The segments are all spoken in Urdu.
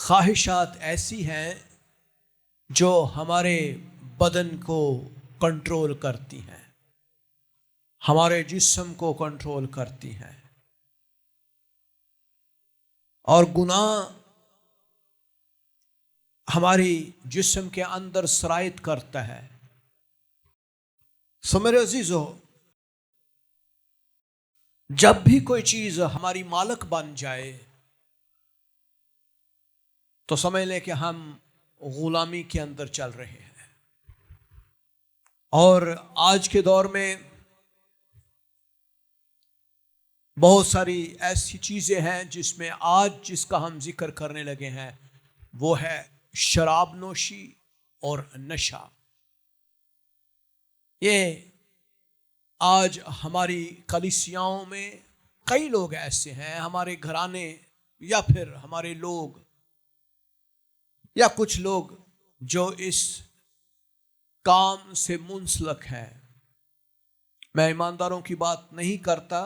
خواہشات ایسی ہیں جو ہمارے بدن کو کنٹرول کرتی ہیں، ہمارے جسم کو کنٹرول کرتی ہیں، اور گناہ ہماری جسم کے اندر سرایت کرتا ہے۔ سو میرے عزیزو، جب بھی کوئی چیز ہماری مالک بن جائے تو سمجھ لیں کہ ہم غلامی کے اندر چل رہے ہیں۔ اور آج کے دور میں بہت ساری ایسی چیزیں ہیں جس میں آج جس کا ہم ذکر کرنے لگے ہیں وہ ہے شراب نوشی اور نشہ۔ یہ آج ہماری کلیسیاؤں میں کئی لوگ ایسے ہیں، ہمارے گھرانے یا پھر ہمارے لوگ یا کچھ لوگ جو اس کام سے منسلک ہیں۔ میں ایمانداروں کی بات نہیں کرتا،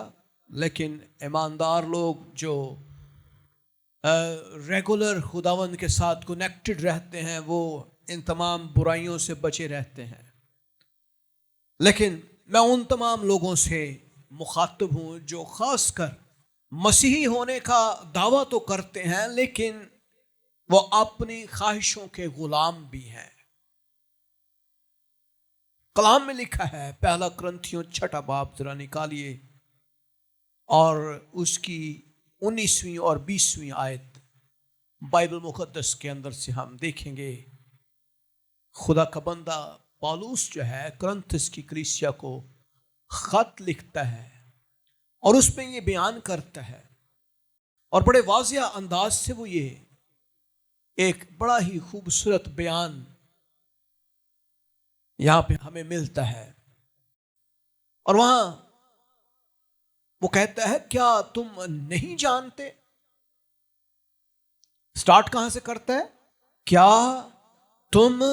لیکن ایماندار لوگ جو ریگولر خداوند کے ساتھ کنیکٹڈ رہتے ہیں وہ ان تمام برائیوں سے بچے رہتے ہیں۔ لیکن میں ان تمام لوگوں سے مخاطب ہوں جو خاص کر مسیحی ہونے کا دعویٰ تو کرتے ہیں لیکن وہ اپنی خواہشوں کے غلام بھی ہیں۔ کلام میں لکھا ہے، پہلا کرنتھیوں 6 باب ذرا نکالیے اور اس کی 19ویں اور 20ویں آیت بائبل مقدس کے اندر سے ہم دیکھیں گے۔ خدا کا بندہ پالوس جو ہے کرنتھس کی کلیسیا کو خط لکھتا ہے اور اس میں یہ بیان کرتا ہے، اور بڑے واضح انداز سے وہ یہ ایک بڑا ہی خوبصورت بیان یہاں پہ ہمیں ملتا ہے۔ اور وہاں وہ کہتا ہے، کیا تم نہیں جانتے؟ سٹارٹ کہاں سے کرتا ہے؟ کیا تم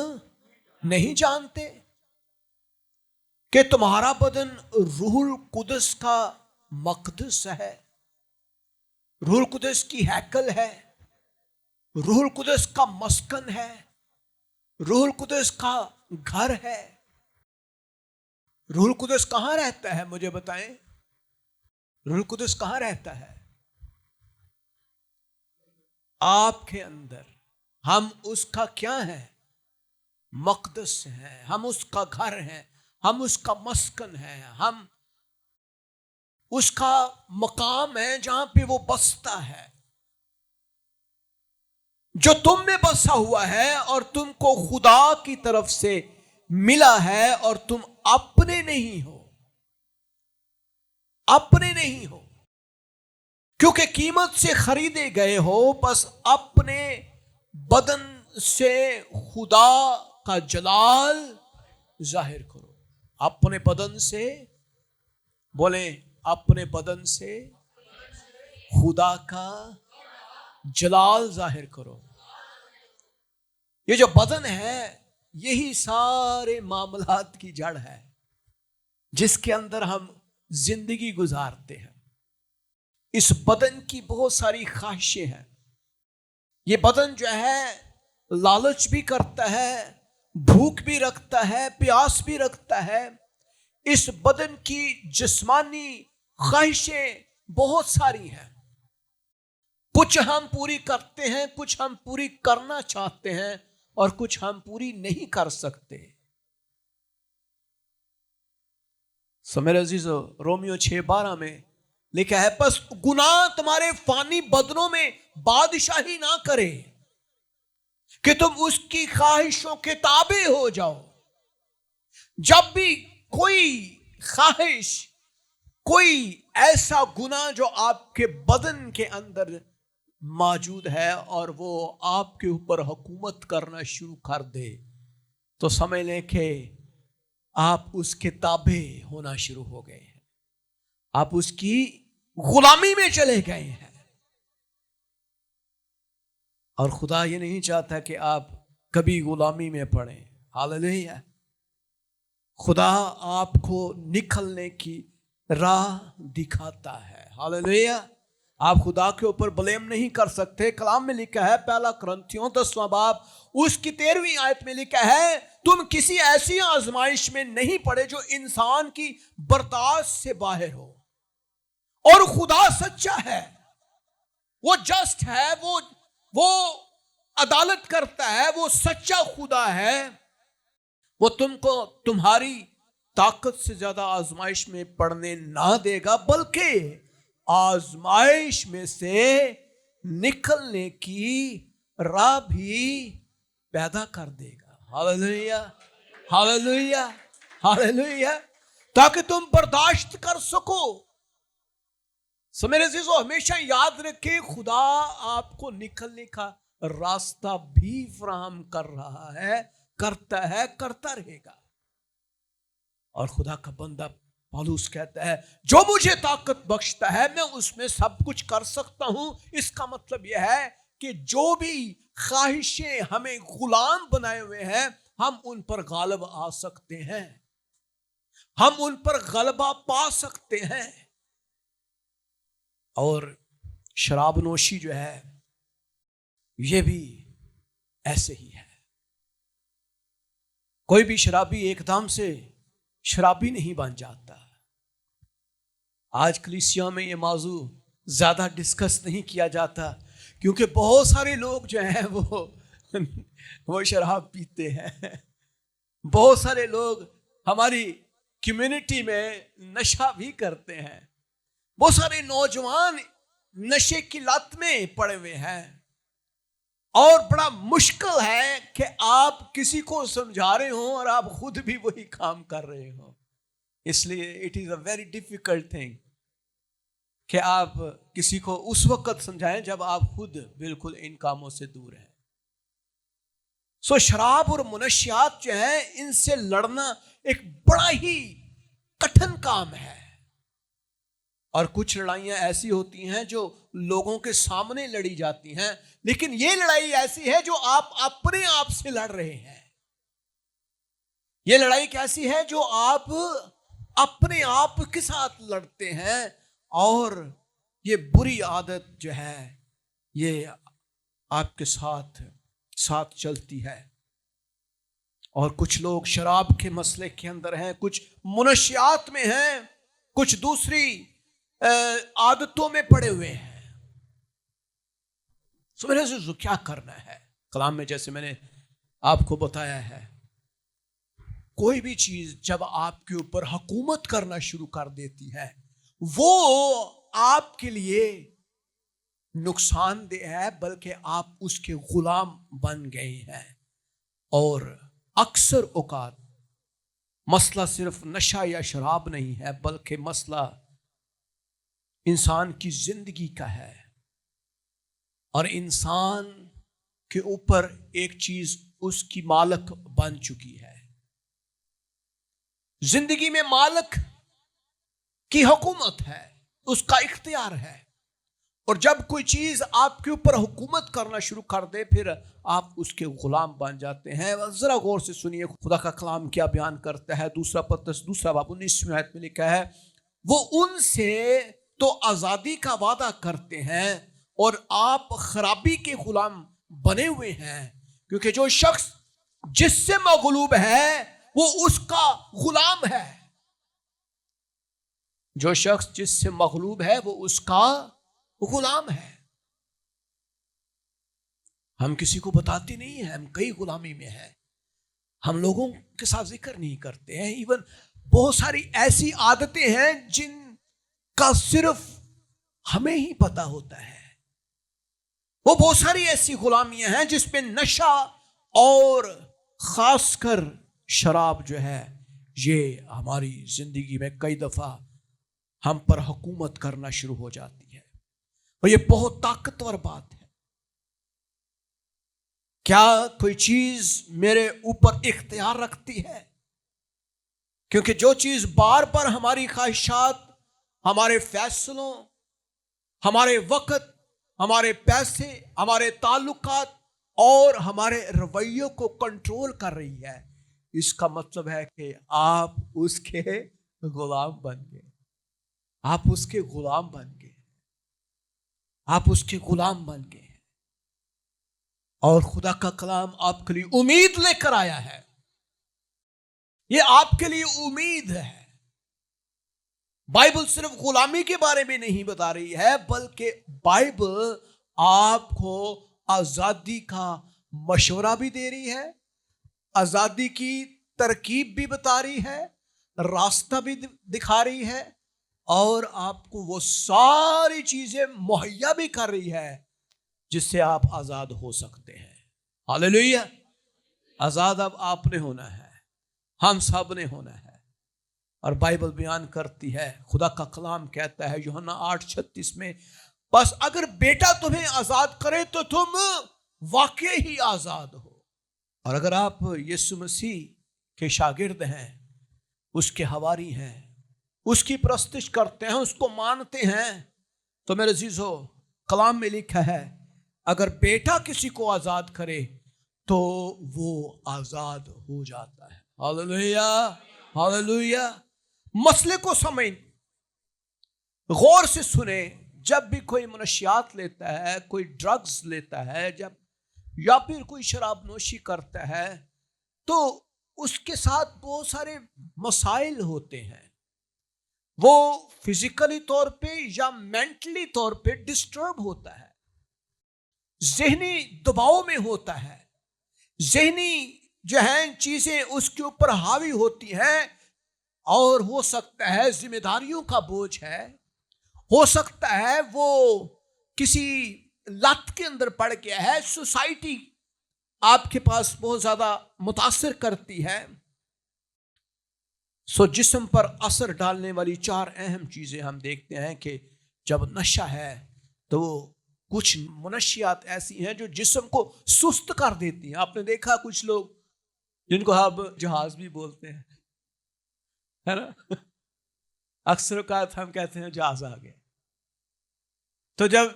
نہیں جانتے کہ تمہارا بدن روح القدس کا مقدس ہے، روح القدس کی ہیکل ہے، روح القدس کا مسکن ہے، روح القدس کا گھر ہے۔ روح القدس کہاں رہتا ہے؟ مجھے بتائیں، روح القدس کہاں رہتا ہے؟ آپ کے اندر۔ ہم اس کا کیا ہے؟ مقدس ہیں، ہم اس کا گھر ہیں، ہم اس کا مسکن ہیں، ہم اس کا مقام ہے جہاں پہ وہ بستا ہے، جو تم میں بسا ہوا ہے اور تم کو خدا کی طرف سے ملا ہے، اور تم اپنے نہیں ہو، اپنے نہیں ہو کیونکہ قیمت سے خریدے گئے ہو۔ بس اپنے بدن سے خدا کا جلال ظاہر کرو۔ اپنے بدن سے، بولیں، اپنے بدن سے خدا کا جلال ظاہر کرو۔ یہ جو بدن ہے یہی سارے معاملات کی جڑ ہے جس کے اندر ہم زندگی گزارتے ہیں۔ اس بدن کی بہت ساری خواہشیں ہیں۔ یہ بدن جو ہے لالچ بھی کرتا ہے، بھوک بھی رکھتا ہے، پیاس بھی رکھتا ہے۔ اس بدن کی جسمانی خواہشیں بہت ساری ہیں، کچھ ہم پوری کرتے ہیں، کچھ ہم پوری کرنا چاہتے ہیں اور کچھ ہم پوری نہیں کر سکتے۔ سو میرے عزیزو، رومیو 6:12 میں لکھا ہے، پس گناہ تمہارے فانی بدنوں میں بادشاہی نہ کرے کہ تم اس کی خواہشوں کے تابع ہو جاؤ۔ جب بھی کوئی خواہش، کوئی ایسا گناہ جو آپ کے بدن کے اندر موجود ہے اور وہ آپ کے اوپر حکومت کرنا شروع کر دے تو سمجھ لیں کہ آپ اس کے تابع ہونا شروع ہو گئے ہیں، آپ اس کی غلامی میں چلے گئے ہیں۔ اور خدا یہ نہیں چاہتا کہ آپ کبھی غلامی میں پڑیں۔ ہاللیلویا۔ خدا آپ کو نکلنے کی راہ دکھاتا ہے۔ ہاللیلویا۔ آپ خدا کے اوپر بلیم نہیں کر سکتے. کلام میں لکھا ہے پہلا کرنتھیوں 10واں باب اس کی 13ویں آیت میں لکھا ہے تم کسی ایسی آزمائش میں نہیں پڑے جو انسان کی برداشت سے باہر ہو. اور خدا سچا ہے, وہ جسٹ ہے, وہ عدالت کرتا ہے, وہ سچا خدا ہے. وہ تم کو تمہاری طاقت سے زیادہ آزمائش میں پڑنے نہ دے گا, بلکہ آزمائش میں سے نکلنے کی راہ بھی پیدا کر دے گا. ہاللویا, ہاللویا, ہاللویا, تاکہ تم برداشت کر سکو. سو میرے عزیزو ہمیشہ یاد رکھیں خدا آپ کو نکلنے کا راستہ بھی فراہم کر رہا ہے, کرتا ہے, کرتا رہے گا. اور خدا کا بندہ پالوس کہتا ہے جو مجھے طاقت بخشتا ہے میں اس میں سب کچھ کر سکتا ہوں. اس کا مطلب یہ ہے کہ جو بھی خواہشیں ہمیں غلام بنائے ہوئے ہیں ہم ان پر غالب آ سکتے ہیں, ہم ان پر غلبہ پا سکتے ہیں. اور شراب نوشی جو ہے یہ بھی ایسے ہی ہے. کوئی بھی شرابی ایک دم سے شرابی نہیں بن جاتا. آج کلیسیوں میں یہ موضوع زیادہ ڈسکس نہیں کیا جاتا کیونکہ بہت سارے لوگ جو ہیں وہ شراب پیتے ہیں. بہت سارے لوگ ہماری کمیونٹی میں نشہ بھی کرتے ہیں. بہت سارے نوجوان نشے کی لت میں پڑے ہوئے ہیں. اور بڑا مشکل ہے کہ آپ کسی کو سمجھا رہے ہوں اور آپ خود بھی وہی کام کر رہے ہوں. اس لیے it is a very difficult thing کہ آپ کسی کو اس وقت سمجھائیں جب آپ خود بالکل ان کاموں سے دور ہیں. سو شراب اور منشیات جو ہیں ان سے لڑنا ایک بڑا ہی کٹھن کام ہے. اور کچھ لڑائیاں ایسی ہوتی ہیں جو لوگوں کے سامنے لڑی جاتی ہیں, لیکن یہ لڑائی ایسی ہے جو آپ اپنے آپ سے لڑ رہے ہیں. یہ لڑائی کیسی ہے جو آپ اپنے آپ کے ساتھ لڑتے ہیں. اور یہ بری عادت جو ہے یہ آپ کے ساتھ چلتی ہے. اور کچھ لوگ شراب کے مسئلے کے اندر ہیں, کچھ منشیات میں ہیں, کچھ دوسری عادتوں میں پڑے ہوئے ہیں. سو میرے سے کیا کرنا ہے؟ کلام میں جیسے میں نے آپ کو بتایا ہے کوئی بھی چیز جب آپ کے اوپر حکومت کرنا شروع کر دیتی ہے وہ آپ کے لیے نقصان دہ ہے, بلکہ آپ اس کے غلام بن گئے ہیں. اور اکثر اوقات مسئلہ صرف نشہ یا شراب نہیں ہے بلکہ مسئلہ انسان کی زندگی کا ہے. اور انسان کے اوپر ایک چیز اس کی مالک بن چکی ہے. زندگی میں مالک کی حکومت ہے, اس کا اختیار ہے. اور جب کوئی چیز آپ کے اوپر حکومت کرنا شروع کر دے پھر آپ اس کے غلام بن جاتے ہیں. ذرا غور سے سنیے خدا کا کلام کیا بیان کرتا ہے. دوسرا پترس 2 باب 19 آیت میں لکھا ہے وہ ان سے تو آزادی کا وعدہ کرتے ہیں اور آپ خرابی کے غلام بنے ہوئے ہیں, کیونکہ جو شخص جس سے مغلوب ہے وہ اس کا غلام ہے. جو شخص جس سے مغلوب ہے وہ اس کا غلام ہے. ہم کسی کو بتاتے نہیں ہیں ہم کئی غلامی میں ہیں, ہم لوگوں کے ساتھ ذکر نہیں کرتے ہیں. ایون بہت ساری ایسی عادتیں ہیں جن کا صرف ہمیں ہی پتا ہوتا ہے. وہ بہت ساری ایسی غلامیاں ہیں جس میں نشہ اور خاص کر شراب جو ہے یہ ہماری زندگی میں کئی دفعہ ہم پر حکومت کرنا شروع ہو جاتی ہے. اور یہ بہت طاقتور بات ہے. کیا کوئی چیز میرے اوپر اختیار رکھتی ہے؟ کیونکہ جو چیز بار بار ہماری خواہشات, ہمارے فیصلوں, ہمارے وقت, ہمارے پیسے, ہمارے تعلقات اور ہمارے رویوں کو کنٹرول کر رہی ہے, اس کا مطلب ہے کہ آپ اس کے غلام بن گئے. آپ اس کے غلام بن گئے. آپ اس کے غلام بن گئے ہیں، اور خدا کا کلام آپ کے لیے امید لے کر آیا ہے. یہ آپ کے لیے امید ہے. بائبل صرف غلامی کے بارے میں نہیں بتا رہی ہے، بلکہ بائبل آپ کو آزادی کا مشورہ بھی دے رہی ہے، آزادی کی ترکیب بھی بتا رہی ہے، راستہ بھی دکھا رہی ہے، اور آپ کو وہ ساری چیزیں مہیا بھی کر رہی ہے جس سے آپ آزاد ہو سکتے ہیں. ہاللیلویہ. آزاد اب آپ نے ہونا ہے، ہم سب نے ہونا ہے. اور بائبل بیان کرتی ہے، خدا کا کلام کہتا ہے یوحنا 8:36 میں، بس اگر بیٹا تمہیں آزاد کرے تو تم واقعی ہی آزاد ہو. اور اگر آپ یسوع مسیح کے شاگرد ہیں، اس کے حواری ہیں، اس کی پرستش کرتے ہیں، اس کو مانتے ہیں، تو میرے عزیزو، کلام میں لکھا ہے اگر بیٹا کسی کو آزاد کرے تو وہ آزاد ہو جاتا ہے. ہاللیلویہ. ہاللیلویہ. مسئلے کو سمجھ غور سے سنیں. جب بھی کوئی منشیات لیتا ہے، کوئی ڈرگز لیتا ہے، یا پھر کوئی شراب نوشی کرتا ہے، تو اس کے ساتھ بہت سارے مسائل ہوتے ہیں. وہ فزیکلی طور پہ یا مینٹلی طور پہ ڈسٹرب ہوتا ہے، ذہنی دباؤ میں ہوتا ہے، ذہنی جو ہیں چیزیں اس کے اوپر حاوی ہوتی ہیں، اور ہو سکتا ہے ذمہ داریوں کا بوجھ ہے، ہو سکتا ہے وہ کسی لت کے اندر پڑ گیا ہے، سوسائٹی آپ کے پاس بہت زیادہ متاثر کرتی ہے. جسم پر اثر ڈالنے والی 4 اہم چیزیں ہم دیکھتے ہیں کہ جب نشہ ہے تو کچھ منشیات ایسی ہیں جو جسم کو سست کر دیتی ہیں. آپ نے دیکھا کچھ لوگ جن کو آپ جہاز بھی بولتے ہیں، ہے نا، اکثر اوقات ہم کہتے ہیں جہاز آ گیا. تو جب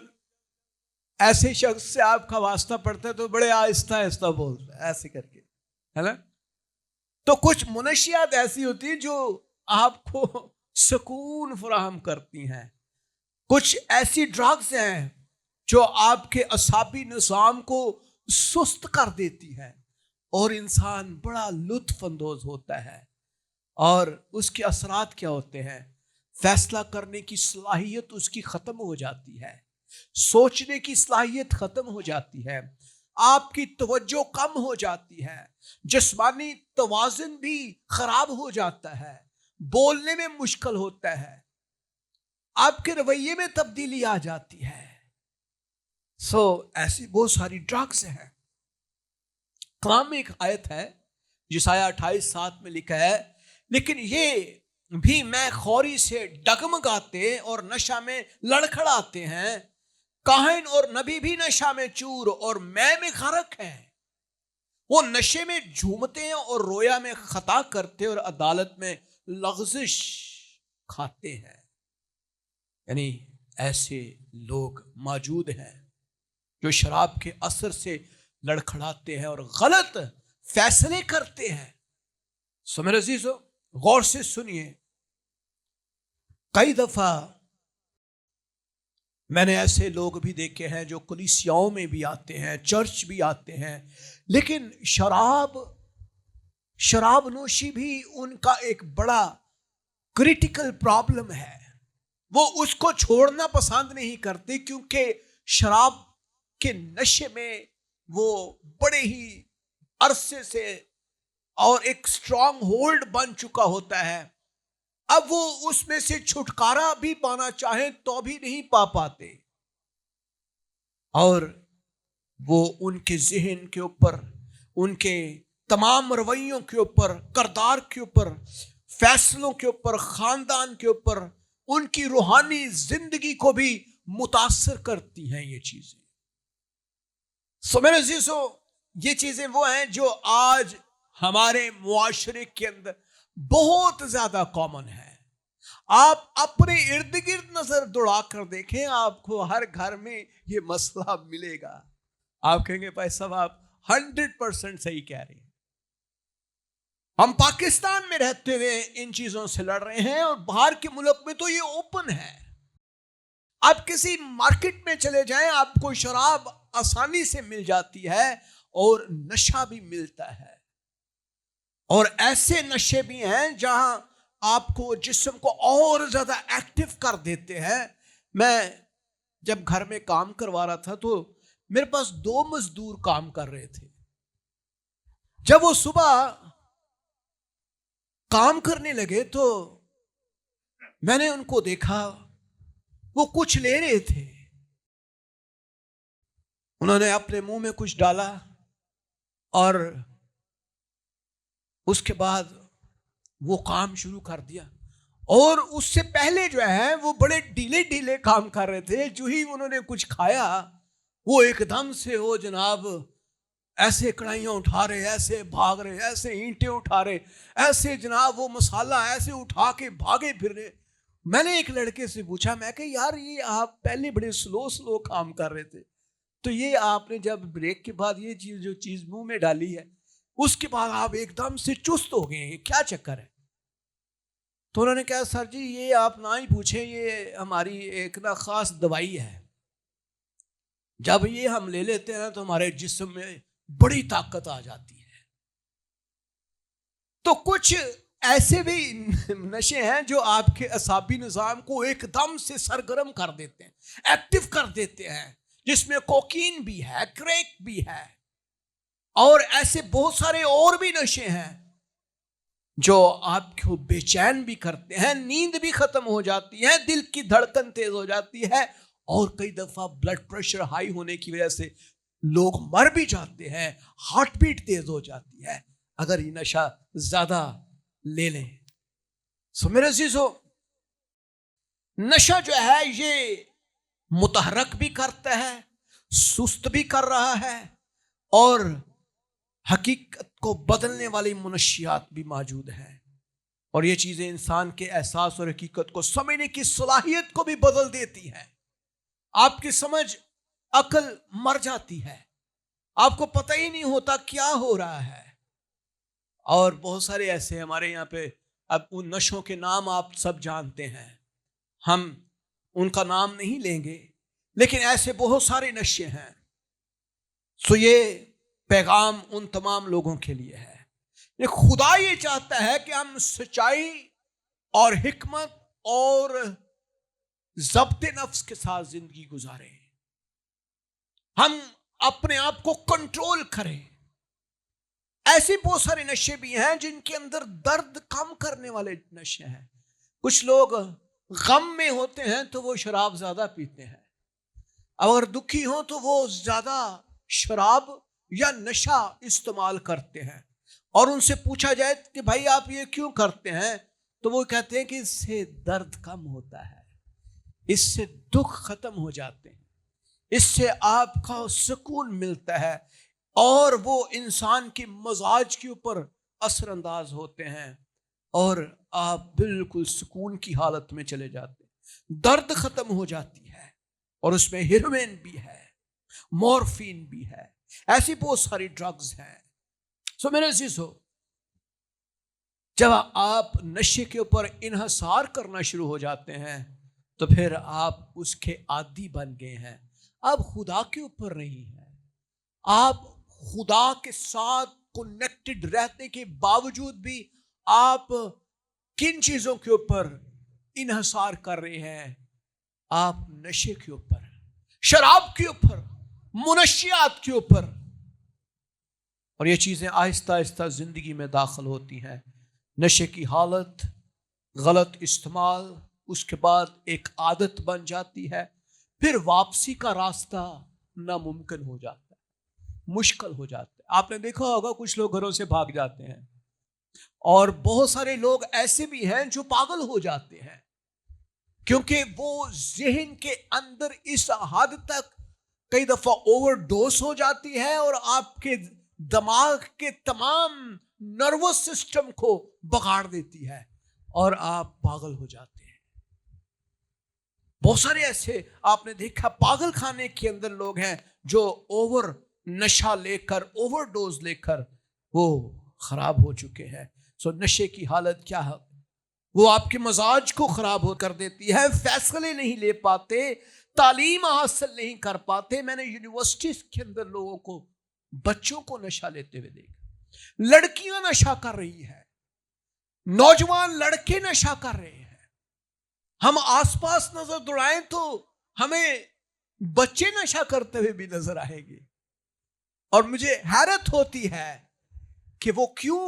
ایسے شخص سے آپ کا واسطہ پڑتا ہے تو بڑے آہستہ آہستہ بولتا ہے، ایسے کر کے، ہے نا. تو کچھ منشیات ایسی ہوتی ہیں جو آپ کو سکون فراہم کرتی ہیں. کچھ ایسی ڈرگز ہیں جو آپ کے اعصابی نظام کو سست کر دیتی ہے، اور انسان بڑا لطف اندوز ہوتا ہے. اور اس کے اثرات کیا ہوتے ہیں؟ فیصلہ کرنے کی صلاحیت اس کی ختم ہو جاتی ہے، سوچنے کی صلاحیت ختم ہو جاتی ہے، آپ کی توجہ کم ہو جاتی ہے، جسمانی توازن بھی خراب ہو جاتا ہے، بولنے میں مشکل ہوتا ہے، آپ کے رویے میں تبدیلی آ جاتی ہے. ایسی بہت ساری ڈرگز ہیں. کلام میں ایک آیت ہے یسایہ 28:7 میں لکھا ہے، لیکن یہ بھی میں خوری سے ڈگمگاتے اور نشہ میں لڑکھڑاتے ہیں، کاہن اور نبی بھی نشہ میں چور اور میں غرق ہیں. وہ نشے میں جھومتے ہیں اور رویا میں خطا کرتے اور عدالت میں لغزش کھاتے ہیں. یعنی ایسے لوگ موجود ہیں جو شراب کے اثر سے لڑکھڑاتے ہیں اور غلط فیصلے کرتے ہیں. میرے عزیزو، غور سے سنیے. کئی دفعہ میں نے ایسے لوگ بھی دیکھے ہیں جو کلیسیاؤں میں بھی آتے ہیں، چرچ بھی آتے ہیں، لیکن شراب نوشی بھی ان کا ایک بڑا کریٹیکل پرابلم ہے. وہ اس کو چھوڑنا پسند نہیں کرتے، کیونکہ شراب کے نشے میں وہ بڑے ہی عرصے سے اور ایک اسٹرانگ ہولڈ بن چکا ہوتا ہے. اب وہ اس میں سے چھٹکارا بھی پانا چاہیں تو بھی نہیں پا پاتے، اور وہ ان کے ذہن کے اوپر، ان کے تمام رویوں کے اوپر، کردار کے اوپر، فیصلوں کے اوپر، خاندان کے اوپر، ان کی روحانی زندگی کو بھی متاثر کرتی ہیں یہ چیزیں. میرے عزیزو، یہ چیزیں وہ ہیں جو آج ہمارے معاشرے کے اندر بہت زیادہ کامن ہے. آپ اپنے ارد گرد نظر دوڑا کر دیکھیں، آپ کو ہر گھر میں یہ مسئلہ ملے گا. آپ کہیں گے بھائی صاحب آپ 100% صحیح کہہ رہے ہیں. ہم پاکستان میں رہتے ہوئے ان چیزوں سے لڑ رہے ہیں، اور باہر کے ملک میں تو یہ اوپن ہے. آپ کسی مارکیٹ میں چلے جائیں، آپ کو شراب آسانی سے مل جاتی ہے اور نشہ بھی ملتا ہے، اور ایسے نشے بھی ہیں جہاں آپ کو جسم کو اور زیادہ ایکٹیو کر دیتے ہیں۔ میں جب گھر میں کام کروا رہا تھا تو میرے پاس 2 مزدور کام کر رہے تھے۔ جب وہ صبح کام کرنے لگے تو میں نے ان کو دیکھا، وہ کچھ لے رہے تھے، انہوں نے اپنے منہ میں کچھ ڈالا اور اس کے بعد وہ کام شروع کر دیا، اور اس سے پہلے جو ہے وہ بڑے ڈھیلے ڈھیلے کام کر رہے تھے۔ جو ہی انہوں نے کچھ کھایا وہ ایک دم سے وہ جناب ایسے کڑھائیاں اٹھا رہے، ایسے بھاگ رہے، ایسے اینٹیں اٹھا رہے، ایسے جناب وہ مسالہ ایسے اٹھا کے بھاگے پھر رہے۔ میں نے ایک لڑکے سے پوچھا، میں کہ یار یہ آپ پہلے بڑے سلو کام کر رہے تھے، تو یہ آپ نے جب بریک کے بعد یہ جو چیز منہ میں ڈالی ہے اس کے بعد آپ ایک دم سے چست ہو گئے ہیں، کیا چکر ہے؟ تو انہوں نے کہا سر جی یہ آپ نہ ہی پوچھیں، یہ ہماری ایک نا خاص دوائی ہے، جب یہ ہم لے لیتے ہیں تو ہمارے جسم میں بڑی طاقت آ جاتی ہے۔ تو کچھ ایسے بھی نشے ہیں جو آپ کے اعصابی نظام کو ایک دم سے سرگرم کر دیتے ہیں، ایکٹیو کر دیتے ہیں، جس میں کوکین بھی ہے، کریک بھی ہے، اور ایسے بہت سارے اور بھی نشے ہیں جو آپ کو بے چین بھی کرتے ہیں، نیند بھی ختم ہو جاتی ہے، دل کی دھڑکن تیز ہو جاتی ہے، اور کئی دفعہ بلڈ پریشر ہائی ہونے کی وجہ سے لوگ مر بھی جاتے ہیں، ہارٹ بیٹ تیز ہو جاتی ہے اگر یہ نشہ زیادہ لے لیں۔ سو میرے عزیزو، نشہ جو ہے یہ متحرک بھی کرتا ہے، سست بھی کر رہا ہے، اور حقیقت کو بدلنے والی منشیات بھی موجود ہیں، اور یہ چیزیں انسان کے احساس اور حقیقت کو سمجھنے کی صلاحیت کو بھی بدل دیتی ہیں۔ آپ کی سمجھ عقل مر جاتی ہے، آپ کو پتہ ہی نہیں ہوتا کیا ہو رہا ہے۔ اور بہت سارے ایسے ہمارے یہاں پہ، اب ان نشوں کے نام آپ سب جانتے ہیں، ہم ان کا نام نہیں لیں گے، لیکن ایسے بہت سارے نشے ہیں۔ سو یہ پیغام ان تمام لوگوں کے لیے ہے، خدا یہ چاہتا ہے کہ ہم سچائی اور حکمت اور ضبط نفس کے ساتھ زندگی گزاریں، ہم اپنے آپ کو کنٹرول کریں۔ ایسے بہت سارے نشے بھی ہیں جن کے اندر درد کم کرنے والے نشے ہیں۔ کچھ لوگ غم میں ہوتے ہیں تو وہ شراب زیادہ پیتے ہیں، اگر دکھی ہوں تو وہ زیادہ شراب یا نشہ استعمال کرتے ہیں، اور ان سے پوچھا جائے کہ بھائی آپ یہ کیوں کرتے ہیں تو وہ کہتے ہیں کہ اس سے درد کم ہوتا ہے، اس سے دکھ ختم ہو جاتے ہیں، اس سے آپ کا سکون ملتا ہے، اور وہ انسان کے مزاج کے اوپر اثر انداز ہوتے ہیں، اور آپ بالکل سکون کی حالت میں چلے جاتے ہیں، درد ختم ہو جاتی ہے، اور اس میں ہیروین بھی ہے، مورفین بھی ہے، ایسی بہت ساری ڈرگز ہیں۔ سو میرے عزیزو، جب آپ نشے کے اوپر انحصار کرنا شروع ہو جاتے ہیں تو پھر آپ اس کے عادی بن گئے ہیں، آپ خدا کے اوپر نہیں ہیں، آپ خدا کے ساتھ کنیکٹڈ رہنے کے باوجود بھی آپ کن چیزوں کے اوپر انحصار کر رہے ہیں؟ آپ نشے کے اوپر، شراب کے اوپر، منشیات کے اوپر، اور یہ چیزیں آہستہ آہستہ زندگی میں داخل ہوتی ہیں۔ نشے کی حالت، غلط استعمال، اس کے بعد ایک عادت بن جاتی ہے، پھر واپسی کا راستہ ناممکن ہو جاتا ہے، مشکل ہو جاتا ہے۔ آپ نے دیکھا ہوگا کچھ لوگ گھروں سے بھاگ جاتے ہیں، اور بہت سارے لوگ ایسے بھی ہیں جو پاگل ہو جاتے ہیں، کیونکہ وہ ذہن کے اندر اس حد تک کئی دفعہ اوور ڈوز ہو جاتی ہے، اور آپ کے دماغ کے تمام نروس سسٹم کو بگاڑ دیتی ہے، اور آپ پاگل ہو جاتے ہیں۔ بہت سارے ایسے آپ نے دیکھا پاگل خانے کے اندر لوگ ہیں جو اوور نشہ لے کر، اوور ڈوز لے کر وہ خراب ہو چکے ہیں۔ سو نشے کی حالت کیا ہے؟ وہ آپ کے مزاج کو خراب ہو کر دیتی ہے، فیصلے نہیں لے پاتے، تعلیم حاصل نہیں کر پاتے۔ میں نے یونیورسٹیز کے اندر لوگوں کو، بچوں کو نشہ لیتے ہوئے دیکھا، لڑکیاں نشہ کر رہی ہیں، نوجوان لڑکے نشہ کر رہے ہیں۔ ہم آس پاس نظر دوڑائیں تو ہمیں بچے نشہ کرتے ہوئے بھی نظر آئیں گے، اور مجھے حیرت ہوتی ہے کہ وہ کیوں؟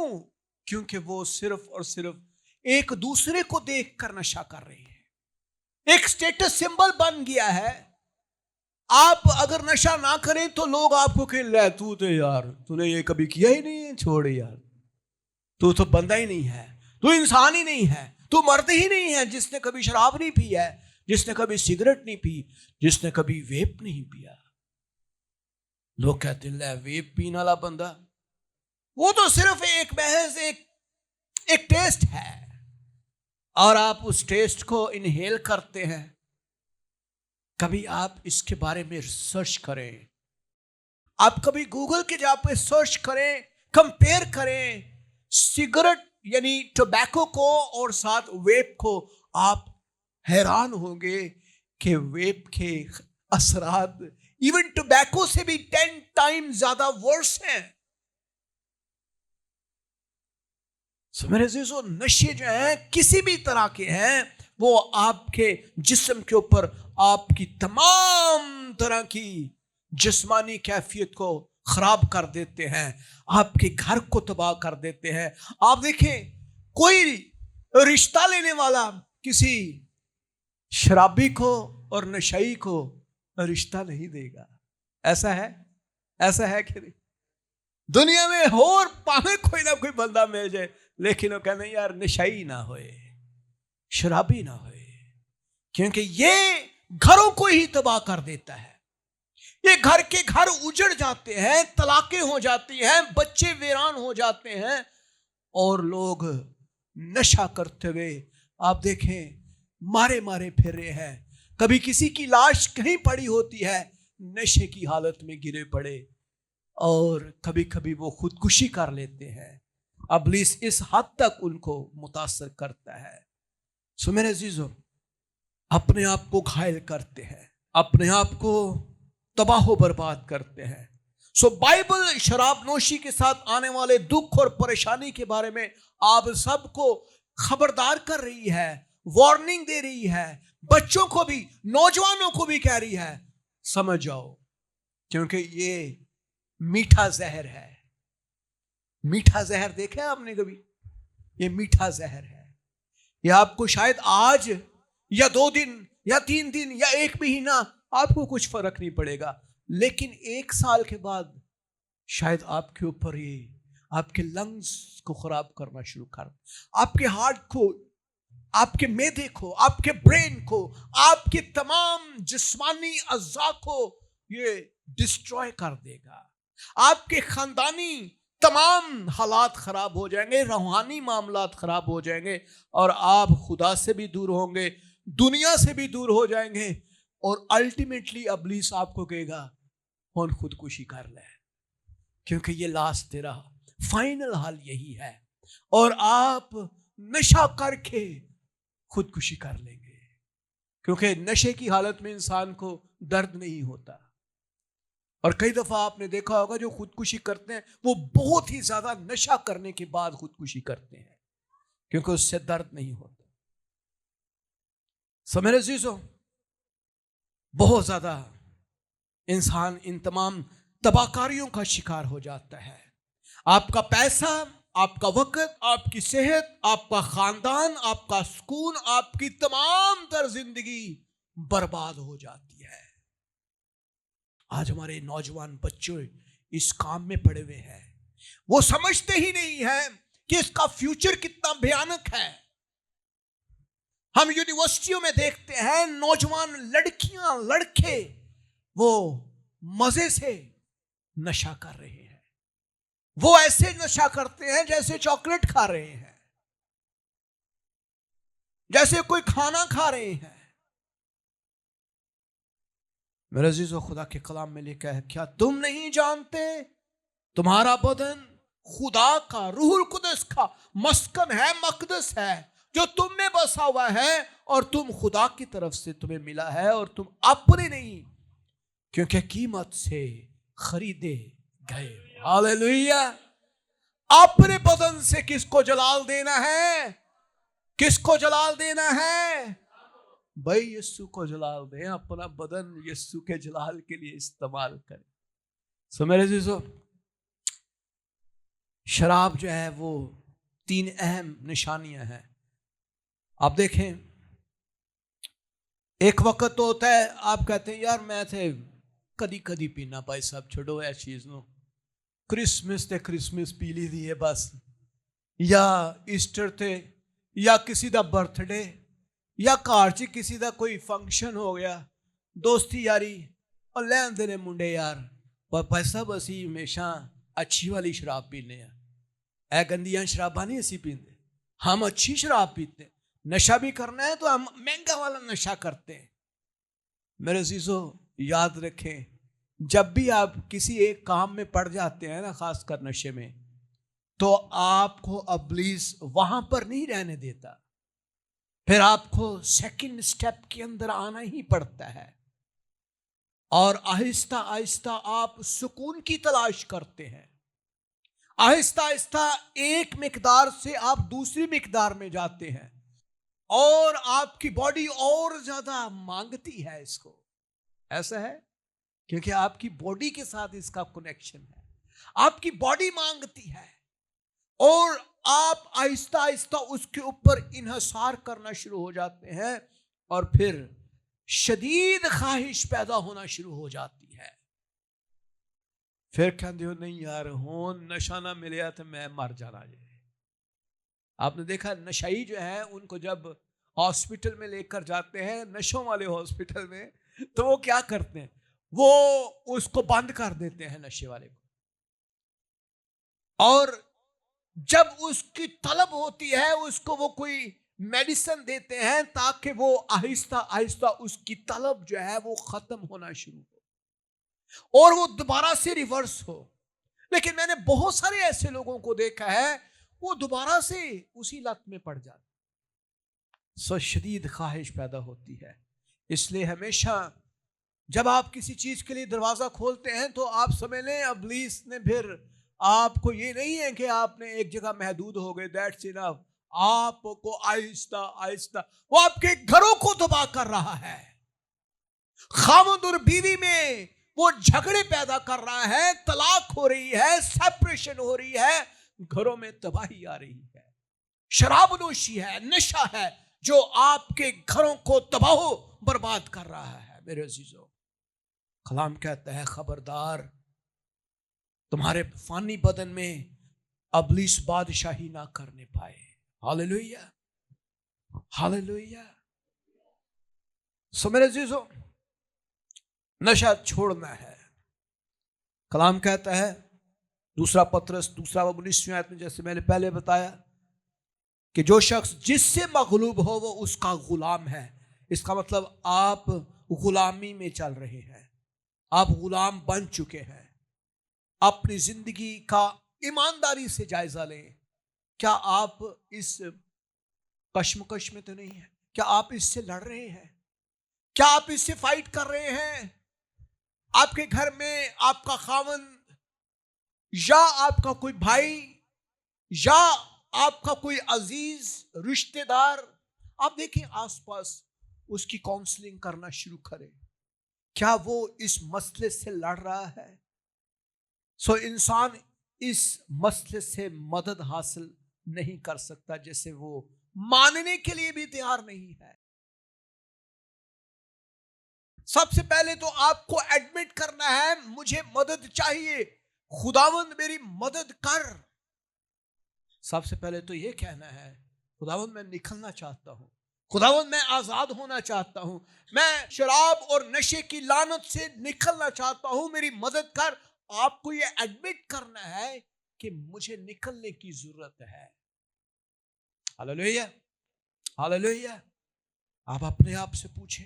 کیونکہ وہ صرف اور صرف ایک دوسرے کو دیکھ کر نشہ کر رہے ہیں، ایک سٹیٹس سمبل بن گیا ہے۔ آپ اگر نشہ نہ کریں تو لوگ آپ کو کہ لے تو یار تو نے یہ کبھی کیا ہی نہیں ہے، چھوڑ یار، تو بندہ ہی نہیں ہے، تو انسان ہی نہیں ہے، تو مرد ہی نہیں ہے جس نے کبھی شراب نہیں پی ہے، جس نے کبھی سگریٹ نہیں پی، جس نے کبھی ویپ نہیں پیا۔ لوگ کہتے ہیں لے ویپ پینے والا بندہ، وہ تو صرف ایک محض ایک ٹیسٹ ہے، اور آپ اس ٹیسٹ کو انہیل کرتے ہیں۔ کبھی آپ اس کے بارے میں ریسرچ کریں، آپ کبھی گوگل کے جا پہ سرچ کریں، کمپیئر کریں سگریٹ یعنی ٹوبیکو کو اور ساتھ ویپ کو۔ آپ حیران ہوں گے کہ ویپ کے اثرات ایون ٹوبیکو سے بھی 10 ٹائم زیادہ ورس ہیں۔ میرے عزیزو، نشے جو ہیں کسی بھی طرح کے ہیں، وہ آپ کے جسم کے اوپر آپ کی تمام طرح کی جسمانی کیفیت کو خراب کر دیتے ہیں، آپ کے گھر کو تباہ کر دیتے ہیں۔ آپ دیکھیں، کوئی رشتہ لینے والا کسی شرابی کو اور نشئی کو رشتہ نہیں دے گا، ایسا ہے کہ نہیں؟ دنیا میں اور پاوے کوئی نہ کوئی بندہ مل جائے، لیکن وہ کہنا یار نشئی نہ ہوئے، شرابی نہ ہوئے، کیونکہ یہ گھروں کو ہی تباہ کر دیتا ہے۔ یہ گھر کے گھر اجڑ جاتے ہیں، طلاقیں ہو جاتی ہیں، بچے ویران ہو جاتے ہیں، اور لوگ نشہ کرتے ہوئے آپ دیکھیں مارے پھر رہے ہیں۔ کبھی کسی کی لاش کہیں پڑی ہوتی ہے نشے کی حالت میں گرے پڑے، اور کبھی کبھی وہ خودکشی کر لیتے ہیں۔ ابلیس اس حد تک ان کو متاثر کرتا ہے۔ سو میرے عزیزو، اپنے آپ کو گھائل کرتے ہیں، اپنے آپ کو تباہ و برباد کرتے ہیں۔ سو بائبل شراب نوشی کے ساتھ آنے والے دکھ اور پریشانی کے بارے میں آپ سب کو خبردار کر رہی ہے، وارننگ دے رہی ہے، بچوں کو بھی، نوجوانوں کو بھی کہہ رہی ہے سمجھ جاؤ، کیونکہ یہ میٹھا زہر ہے۔ میٹھا زہر دیکھا ہے آپ نے کبھی؟ یہ میٹھا زہر ہے۔ یہ آپ کو شاید آج یا 2 دن یا 3 دن یا 1 مہینہ آپ کو کچھ فرق نہیں پڑے گا، لیکن 1 سال کے بعد شاید آپ کے اوپر یہ آپ کے لنگز کو خراب کرنا شروع کر، آپ کے ہارٹ کو، آپ کے معدے کو، آپ کے برین کو، آپ کے تمام جسمانی اعضاء کو یہ ڈسٹروائے کر دے گا۔ آپ کے خاندانی تمام حالات خراب ہو جائیں گے، روحانی معاملات خراب ہو جائیں گے، اور آپ خدا سے بھی دور ہوں گے، دنیا سے بھی دور ہو جائیں گے، اور الٹیمیٹلی ابلیس آپ کو کہے گا ہون خودکشی کر لے، کیونکہ یہ لاسٹ تیرا فائنل حال یہی ہے، اور آپ نشہ کر کے خودکشی کر لیں گے، کیونکہ نشے کی حالت میں انسان کو درد نہیں ہوتا۔ اور کئی دفعہ آپ نے دیکھا ہوگا جو خودکشی کرتے ہیں وہ بہت ہی زیادہ نشہ کرنے کے بعد خودکشی کرتے ہیں، کیونکہ اس سے درد نہیں ہوتا۔ میرے عزیزو، بہت زیادہ انسان ان تمام تباہ کاریوں کا شکار ہو جاتا ہے۔ آپ کا پیسہ، آپ کا وقت، آپ کی صحت، آپ کا خاندان، آپ کا سکون، آپ کی تمام تر زندگی برباد ہو جاتی ہے۔ آج ہمارے نوجوان بچے اس کام میں پڑے ہوئے ہیں، وہ سمجھتے ہی نہیں ہیں کہ اس کا فیوچر کتنا بھیانک ہے۔ ہم یونیورسٹیوں میں دیکھتے ہیں نوجوان لڑکیاں، لڑکے وہ مزے سے نشہ کر رہے ہیں، وہ ایسے نشہ کرتے ہیں جیسے چاکلیٹ کھا رہے ہیں، جیسے کوئی کھانا کھا رہے ہیں۔ میرے عزیزو، خدا کے کلام میں لکھا ہے، کیا تم نہیں جانتے تمہارا بدن خدا کا، روح القدس کا مسکن ہے، مقدس ہے، جو تم میں بسا ہوا ہے اور تم خدا کی طرف سے تمہیں ملا ہے اور تم اپنے نہیں کیونکہ قیمت سے خریدے گئے. ہاللیلویہ. اپنے بدن سے کس کو جلال دینا ہے؟ کس کو جلال دینا ہے؟ بھائی یسوع کو جلال دیں. اپنا بدن یسوع کے جلال کے لیے استعمال کریں. سو میرے عزیزو، شراب جو ہے وہ 3 اہم نشانیاں ہیں. آپ دیکھیں، ایک وقت تو ہوتا ہے آپ کہتے ہیں یار میں تھے کدی کدی پینا، بھائی صاحب چھوڑو اے چیز نو، کرسمس تے کرسمس پی لی دی ہے بس، یا ایسٹر تے یا کسی دا برتھ ڈے یا گھر چ کسی دا کوئی فنکشن ہو گیا، دوستی یاری اور لین دینے منڈے یار، پر بھائی صاحب اسی ہمیشہ اچھی والی شراب پینے ہیں. اے گندیاں شراباں نہیں اسی پیندے، ہم اچھی شراب پیتے ہیں. نشہ بھی کرنا ہے تو ہم مہنگا والا نشہ کرتے ہیں. میرے عزیزو یاد رکھیں، جب بھی آپ کسی ایک کام میں پڑ جاتے ہیں نا، خاص کر نشے میں، تو آپ کو ابلیس وہاں پر نہیں رہنے دیتا، پھر آپ کو سیکنڈ سٹیپ کے اندر آنا ہی پڑتا ہے اور آہستہ آہستہ آپ سکون کی تلاش کرتے ہیں. آہستہ آہستہ ایک مقدار سے آپ دوسری مقدار میں جاتے ہیں اور آپ کی باڈی اور زیادہ مانگتی ہے اس کو. ایسا ہے کیونکہ آپ کی باڈی کے ساتھ اس کا کنیکشن ہے. آپ کی باڈی مانگتی ہے اور آپ آہستہ آہستہ اس کے اوپر انحصار کرنا شروع ہو جاتے ہیں اور پھر شدید خواہش پیدا ہونا شروع ہو جاتی ہے. پھر کہتے ہو نہیں یار ہون نشہ نہ ملیا تو میں مر جانا جائے. آپ نے دیکھا نشائی جو ہے ان کو جب ہاسپٹل میں لے کر جاتے ہیں، نشوں والے ہاسپٹل میں، تو وہ کیا کرتے ہیں؟ وہ اس کو بند کر دیتے ہیں نشے والے کو، اور جب اس کی طلب ہوتی ہے اس کو وہ کوئی میڈیسن دیتے ہیں تاکہ وہ آہستہ آہستہ اس کی طلب جو ہے وہ ختم ہونا شروع ہو اور وہ دوبارہ سے ریورس ہو. لیکن میں نے بہت سارے ایسے لوگوں کو دیکھا ہے وہ دوبارہ سے اسی لت میں پڑ جاتے. سو شدید خواہش پیدا ہوتی ہے. اس لیے ہمیشہ جب آپ کسی چیز کے لیے دروازہ کھولتے ہیں تو آپ سمجھ لیں ابلیس نے پھر آپ کو یہ نہیں ہے کہ آپ نے ایک جگہ محدود ہو گئے، دیٹس انف. آپ کو آہستہ آہستہ وہ آپ کے گھروں کو تباہ کر رہا ہے. خاوند اور بیوی میں وہ جھگڑے پیدا کر رہا ہے، طلاق ہو رہی ہے، سیپریشن ہو رہی ہے، گھروں میں تباہی آ رہی ہے. شراب نوشی ہے، نشہ ہے جو آپ کے گھروں کو تباہ و برباد کر رہا ہے. میرے عزیزو، کلام کہتا ہے خبردار تمہارے فانی بدن میں ابلیس بادشاہی نہ کرنے پائے. ہاللیلویہ، ہاللیلویہ. سو میرے عزیزو، نشہ چھوڑنا ہے. کلام کہتا ہے 2 پطرس 2 آیت میں، جیسے میں نے پہلے بتایا کہ جو شخص جس سے مغلوب ہو وہ اس کا غلام ہے. اس کا مطلب آپ غلامی میں چل رہے ہیں، آپ غلام بن چکے ہیں. اپنی زندگی کا ایمانداری سے جائزہ لیں. کیا آپ اس کشمکش میں تو نہیں ہیں؟ کیا آپ اس سے لڑ رہے ہیں؟ کیا آپ اس سے فائٹ کر رہے ہیں؟ آپ کے گھر میں آپ کا خاوند یا آپ کا کوئی بھائی یا آپ کا کوئی عزیز رشتہ دار، آپ دیکھیں آس پاس اس کی کاؤنسلنگ کرنا شروع کریں. کیا وہ اس مسئلے سے لڑ رہا ہے؟ سو انسان اس مسئلے سے مدد حاصل نہیں کر سکتا جیسے وہ ماننے کے لیے بھی تیار نہیں ہے. سب سے پہلے تو آپ کو ایڈمٹ کرنا ہے مجھے مدد چاہیے، خداوند میری مدد کر. سب سے پہلے تو یہ کہنا ہے خداوند میں نکلنا چاہتا ہوں، خداوند میں آزاد ہونا چاہتا ہوں، میں شراب اور نشے کی لعنت سے نکلنا چاہتا ہوں، میری مدد کر. آپ کو یہ ایڈمٹ کرنا ہے کہ مجھے نکلنے کی ضرورت ہے. ہاللیلویہ، ہاللیلویہ. آپ اپنے آپ سے پوچھیں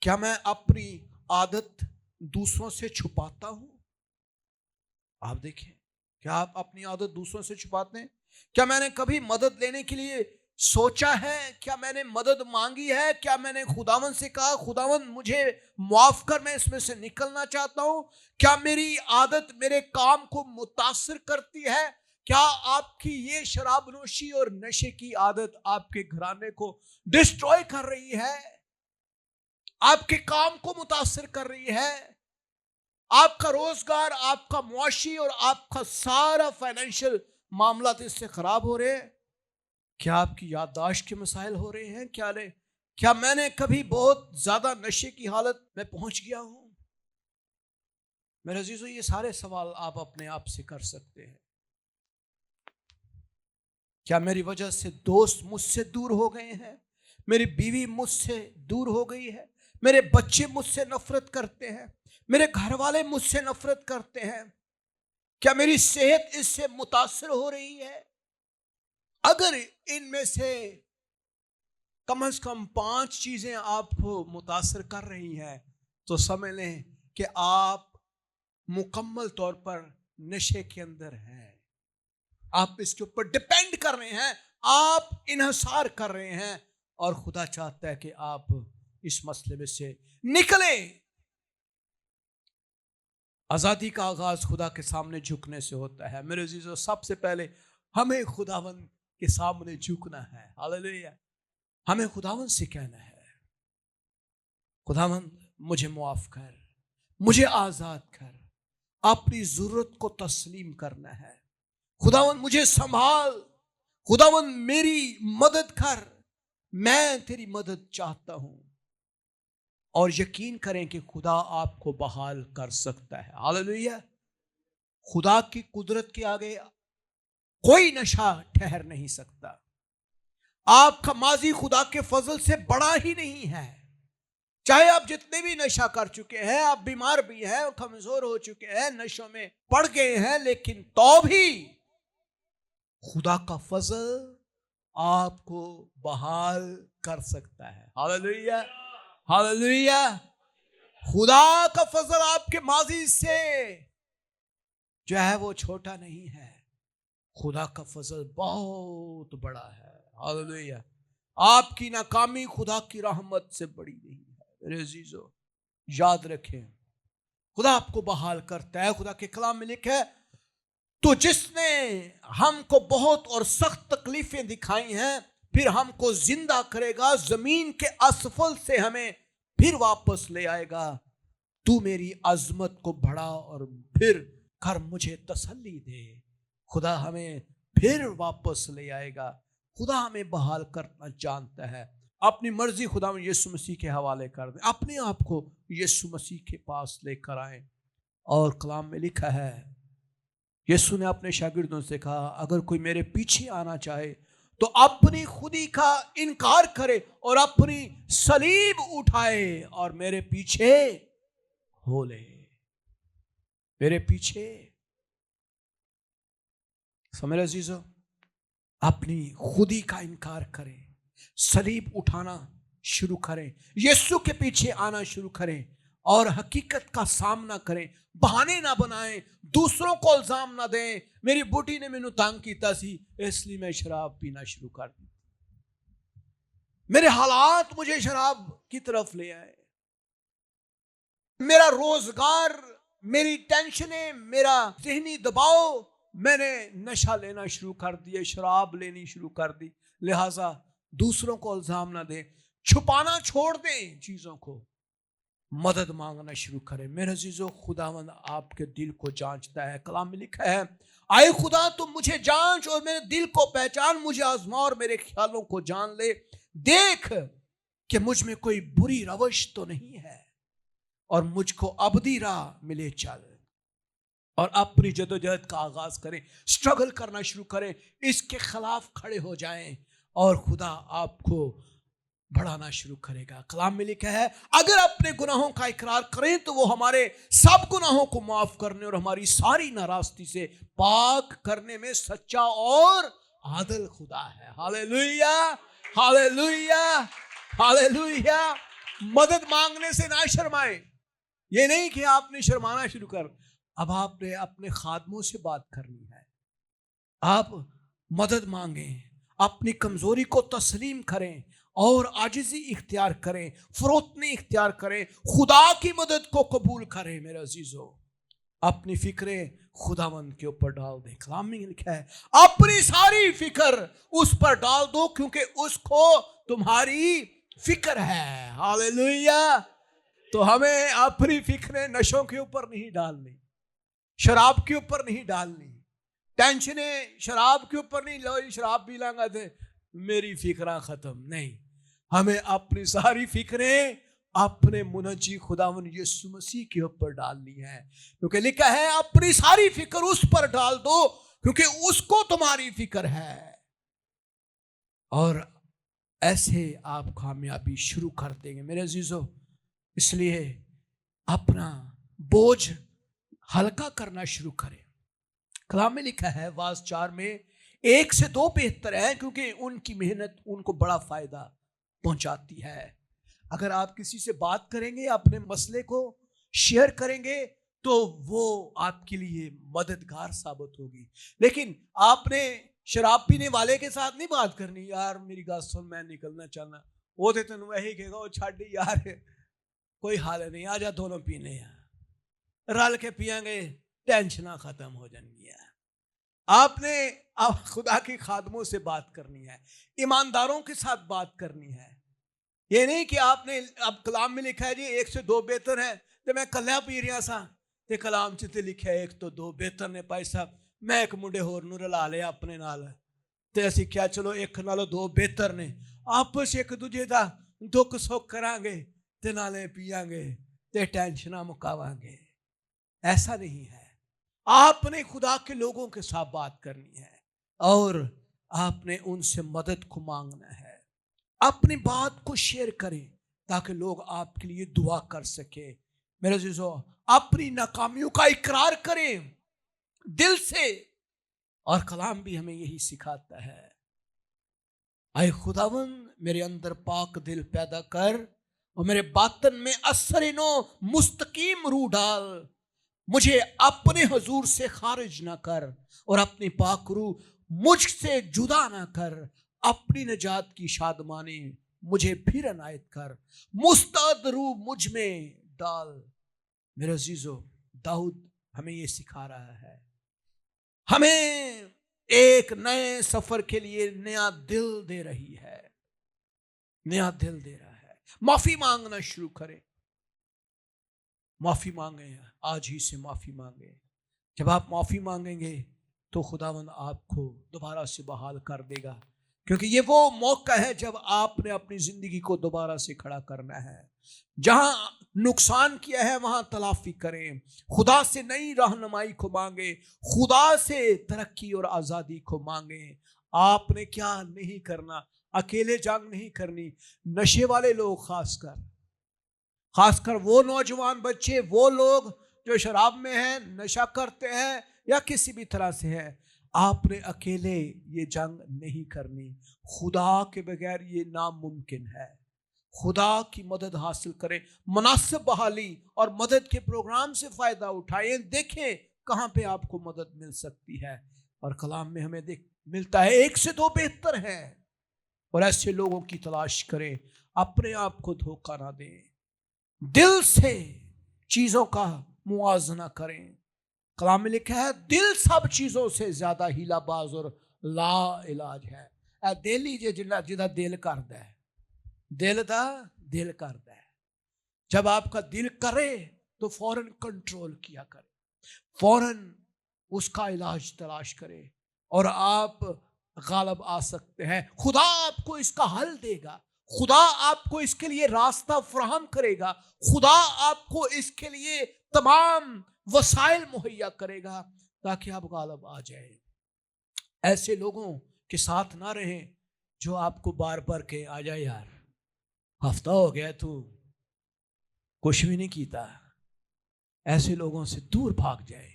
کیا میں اپنی عادت دوسروں سے چھپاتا ہوں؟ آپ دیکھیں کیا آپ اپنی عادت دوسروں سے چھپاتے ہیں؟ کیا میں نے کبھی مدد لینے کے لیے سوچا ہے؟ کیا میں نے مدد مانگی ہے؟ کیا میں نے خداوند سے کہا خداوند مجھے معاف کر، میں اس میں سے نکلنا چاہتا ہوں؟ کیا میری عادت میرے کام کو متاثر کرتی ہے؟ کیا آپ کی یہ شراب نوشی اور نشے کی عادت آپ کے گھرانے کو ڈسٹروائے کر رہی ہے، آپ کے کام کو متاثر کر رہی ہے؟ آپ کا روزگار، آپ کا معاشی اور آپ کا سارا فائنینشیل معاملات اس سے خراب ہو رہے ہیں؟ کیا آپ کی یادداشت کے مسائل ہو رہے ہیں؟ کیا میں نے کبھی بہت زیادہ نشے کی حالت میں پہنچ گیا ہوں؟ میرے عزیزو، یہ سارے سوال آپ اپنے آپ سے کر سکتے ہیں۔ کیا میری وجہ سے دوست مجھ سے دور ہو گئے ہیں؟ میری بیوی مجھ سے دور ہو گئی ہے؟ میرے بچے مجھ سے نفرت کرتے ہیں؟ میرے گھر والے مجھ سے نفرت کرتے ہیں؟ کیا میری صحت اس سے متاثر ہو رہی ہے؟ اگر ان میں سے کم از کم 5 چیزیں آپ کو متاثر کر رہی ہیں تو سمجھ لیں کہ آپ مکمل طور پر نشے کے اندر ہیں۔ آپ اس کے اوپر ڈیپینڈ کر رہے ہیں، آپ انحصار کر رہے ہیں، اور خدا چاہتا ہے کہ آپ اس مسئلے میں سے نکلیں۔ آزادی کا آغاز خدا کے سامنے جھکنے سے ہوتا ہے۔ میرے عزیزو، سب سے پہلے ہمیں خداوند کے سامنے جھکنا ہے۔ ہاللیلویا! ہمیں خداوند سے کہنا ہے خداوند مجھے معاف کر، مجھے آزاد کر، اپنی ضرورت کو تسلیم کرنا ہے۔ خداوند مجھے سنبھال، خداوند میری مدد کر، میں تیری مدد چاہتا ہوں۔ اور یقین کریں کہ خدا آپ کو بحال کر سکتا ہے۔ ہاللیلویا! خدا کی قدرت کے آگے کوئی نشہ ٹھہر نہیں سکتا۔ آپ کا ماضی خدا کے فضل سے بڑا ہی نہیں ہے۔ چاہے آپ جتنے بھی نشہ کر چکے ہیں، آپ بیمار بھی ہیں اور کمزور ہو چکے ہیں، نشوں میں پڑ گئے ہیں، لیکن تو بھی خدا کا فضل آپ کو بحال کر سکتا ہے۔ ہاللیلویا! ہاللیلویا! خدا کا فضل آپ کے ماضی سے جو ہے وہ چھوٹا نہیں ہے، خدا کا فضل بہت بڑا ہے۔ ہاللیلویا! آپ کی ناکامی خدا کی رحمت سے بڑی نہیں ہے۔ میرے عزیزو، یاد رکھیں خدا آپ کو بحال کرتا ہے۔ خدا کے کلام میں لکھا ہے تو جس نے ہم کو بہت اور سخت تکلیفیں دکھائی ہیں پھر ہم کو زندہ کرے گا، زمین کے اسفل سے ہمیں پھر واپس لے آئے گا۔ تو میری عظمت کو بڑھا اور پھر کر مجھے تسلی دے۔ خدا ہمیں پھر واپس لے آئے گا۔ خدا ہمیں بحال کرنا جانتا ہے۔ اپنی مرضی خدا میں یسوع مسیح کے حوالے کر دیں، اپنے آپ کو یسوع مسیح کے پاس لے کر آئیں۔ اور کلام میں لکھا ہے یسوع نے اپنے شاگردوں سے کہا اگر کوئی میرے پیچھے آنا چاہے تو اپنی خودی کا انکار کرے اور اپنی صلیب اٹھائے اور میرے پیچھے ہو لے۔ میرے پیچھے سمجھ عزیزو، اپنی خودی کا انکار کریں، صلیب اٹھانا شروع کریں، یسوع کے پیچھے آنا شروع کریں اور حقیقت کا سامنا کریں۔ بہانے نہ بنائیں، دوسروں کو الزام نہ دیں میری بوٹی نے مینوں تنگ کیتا سی اس لیے میں شراب پینا شروع کر دی، میرے حالات مجھے شراب کی طرف لے آئے، میرا روزگار، میری ٹینشنیں، میرا ذہنی دباؤ، میں نے نشہ لینا شروع کر دیا، شراب لینی شروع کر دی۔ لہٰذا دوسروں کو الزام نہ دیں، چھپانا چھوڑ دیں چیزوں کو، مدد مانگنا شروع کریں۔ میرے عزیزو، خداوند آپ کے دل کو جانچتا ہے۔ کلام میں لکھا ہے آئے خدا تم مجھے جانچ اور میرے دل کو پہچان، مجھے آزما اور میرے خیالوں کو جان لے، دیکھ کہ مجھ میں کوئی بری روش تو نہیں ہے اور مجھ کو ابدی راہ ملے چل۔ اور اپنی جدوجہد کا آغاز کریں، سٹرگل کرنا شروع کریں، اس کے خلاف کھڑے ہو جائیں اور خدا آپ کو بڑھانا شروع کرے گا۔ کلام میں لکھا ہے اگر اپنے گناہوں کا اقرار کریں تو وہ ہمارے سب گناہوں کو معاف کرنے اور ہماری ساری ناراستی سے پاک کرنے میں سچا اور عادل خدا ہے۔ ہاللیلویا! ہاللیلویا! ہاللیلویا! مدد مانگنے سے نہ شرمائیں۔ یہ نہیں کہ آپ نے شرمانا شروع کر، اب آپ نے اپنے خادموں سے بات کرنی ہے، آپ مدد مانگیں، اپنی کمزوری کو تسلیم کریں اور عاجزی اختیار کریں، فروتنی اختیار کریں، خدا کی مدد کو قبول کریں۔ میرے عزیزو، اپنی فکریں خداوند کے اوپر ڈال دیں۔ کلام میں لکھا ہے اپنی ساری فکر اس پر ڈال دو کیونکہ اس کو تمہاری فکر ہے۔ ہاللیلویہ۔ تو ہمیں اپنی فکریں نشوں کے اوپر نہیں ڈالنی، شراب کے اوپر نہیں ڈالنی، ٹینشنیں شراب کے اوپر نہیں، لو شراب پی لیں گے تھے میری فکریں ختم نہیں۔ ہمیں اپنی ساری فکریں اپنے منجی خداوند یسوع مسیح کے اوپر ڈالنی ہے، کیونکہ لکھا ہے اپنی ساری فکر اس پر ڈال دو کیونکہ اس کو تمہاری فکر ہے، اور ایسے آپ کامیابی شروع کر دیں گے۔ میرے عزیزو، اس لیے اپنا بوجھ ہلکا کرنا شروع کریں۔ کلام میں لکھا ہے واعظ 4 میں 1 سے 2 بہتر ہیں کیونکہ ان کی محنت ان کو بڑا فائدہ پہنچاتی ہے۔ اگر آپ کسی سے بات کریں گے، اپنے مسئلے کو شیئر کریں گے تو وہ آپ کے لیے مددگار ثابت ہوگی، لیکن آپ نے شراب پینے والے کے ساتھ نہیں بات کرنی، یار میری گل سن میں نکلنا چاہنا، وہ تو تینوں وہی کہے گا وہ چھڈ یار کوئی حال نہیں، آ جا دونوں پینے ہیں، رل کے پیاں گے ٹینشناں ختم ہو جائیں گی۔ آپ نے خدا کی خادموں سے بات کرنی ہے، ایمانداروں کے ساتھ بات کرنی ہے۔ یہ نہیں کہ آپ نے اب کلام میں لکھا ہے جی 1 سے 2 بہتر ہیں تو میں کلیا پی رہا سا، تے کلام چ تے لکھا ہے 1 تو 2 بہتر نے۔ بھائی صاحب میں ایک منڈے ہور نوں رلا لیا اپنے نال، تے اسی کیا چلو 1 نالوں 2 بہتر نے، آپس ایک دوجے دا دکھ سکھ کران گے تے نالے پیاں گے تے ٹینشناں مکاواں گے۔ ایسا نہیں ہے، آپ نے خدا کے لوگوں کے ساتھ بات کرنی ہے اور آپ نے ان سے مدد کو مانگنا ہے۔ اپنی بات کو شیئر کریں تاکہ لوگ آپ کے لیے دعا کر سکے۔ میرے عزیزو، اپنی ناکامیوں کا اقرار کریں دل سے، اور کلام بھی ہمیں یہی سکھاتا ہے، اے خداوند میرے اندر پاک دل پیدا کر اور میرے باطن میں اثر نو مستقیم روح ڈال، مجھے اپنے حضور سے خارج نہ کر اور اپنی پاک روح مجھ سے جدا نہ کر، اپنی نجات کی شادمانی مجھے پھر عنایت کر، مستعد روح مجھ میں ڈال۔ میرے عزیزو، داؤد ہمیں یہ سکھا رہا ہے، ہمیں ایک نئے سفر کے لیے نیا دل دے رہی ہے، نیا دل دے رہا ہے۔ معافی مانگنا شروع کریں، معافی مانگیں، آج ہی سے معافی مانگیں۔ جب آپ معافی مانگیں گے تو خداوند آپ کو دوبارہ سے بحال کر دے گا، کیونکہ یہ وہ موقع ہے جب آپ نے اپنی زندگی کو دوبارہ سے کھڑا کرنا ہے۔ جہاں نقصان کیا ہے وہاں تلافی کریں، خدا سے نئی رہنمائی کو مانگیں، خدا سے ترقی اور آزادی کو مانگیں۔ آپ نے کیا نہیں کرنا، اکیلے جنگ نہیں کرنی۔ نشے والے لوگ خاص کر وہ نوجوان بچے، وہ لوگ جو شراب میں ہیں، نشہ کرتے ہیں یا کسی بھی طرح سے ہے، آپ نے اکیلے یہ جنگ نہیں کرنی، خدا کے بغیر یہ ناممکن ہے۔ خدا کی مدد حاصل کریں، مناسب بحالی اور مدد کے پروگرام سے فائدہ اٹھائیں، دیکھیں کہاں پہ آپ کو مدد مل سکتی ہے، اور کلام میں ہمیں ملتا ہے 1 سے 2 بہتر ہیں، اور ایسے لوگوں کی تلاش کریں، اپنے آپ کو دھوکہ نہ دیں، دل سے چیزوں کا موازنہ کریں۔ کلام میں لکھا ہے دل سب چیزوں سے زیادہ ہیلا باز اور لا علاج ہے۔ اے دل ہی جہاں دل کردا ہے، دل کردا ہے۔ جب آپ کا دل کرے تو فوراً کنٹرول کیا کرے، فوراً اس کا علاج تلاش کرے اور آپ غالب آ سکتے ہیں۔ خدا آپ کو اس کا حل دے گا، خدا آپ کو اس کے لیے راستہ فراہم کرے گا، خدا آپ کو اس کے لیے تمام وسائل مہیا کرے گا تاکہ آپ غالب آ جائیں۔ ایسے لوگوں کے ساتھ نہ رہیں جو آپ کو بار بار کہ آ جا یار، ہفتہ ہو گیا تو کچھ بھی نہیں کیتا۔ ایسے لوگوں سے دور بھاگ جائے،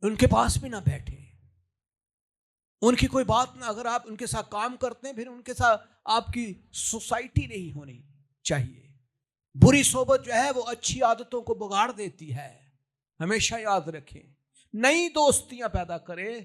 ان کے پاس بھی نہ بیٹھے، ان کی کوئی بات نہ، اگر آپ ان کے ساتھ کام کرتے ہیں پھر ان کے ساتھ آپ کی سوسائٹی نہیں ہونی چاہیے۔ بری صحبت جو ہے وہ اچھی عادتوں کو بگاڑ دیتی ہے، ہمیشہ یاد رکھیں۔ نئی دوستیاں پیدا کریں،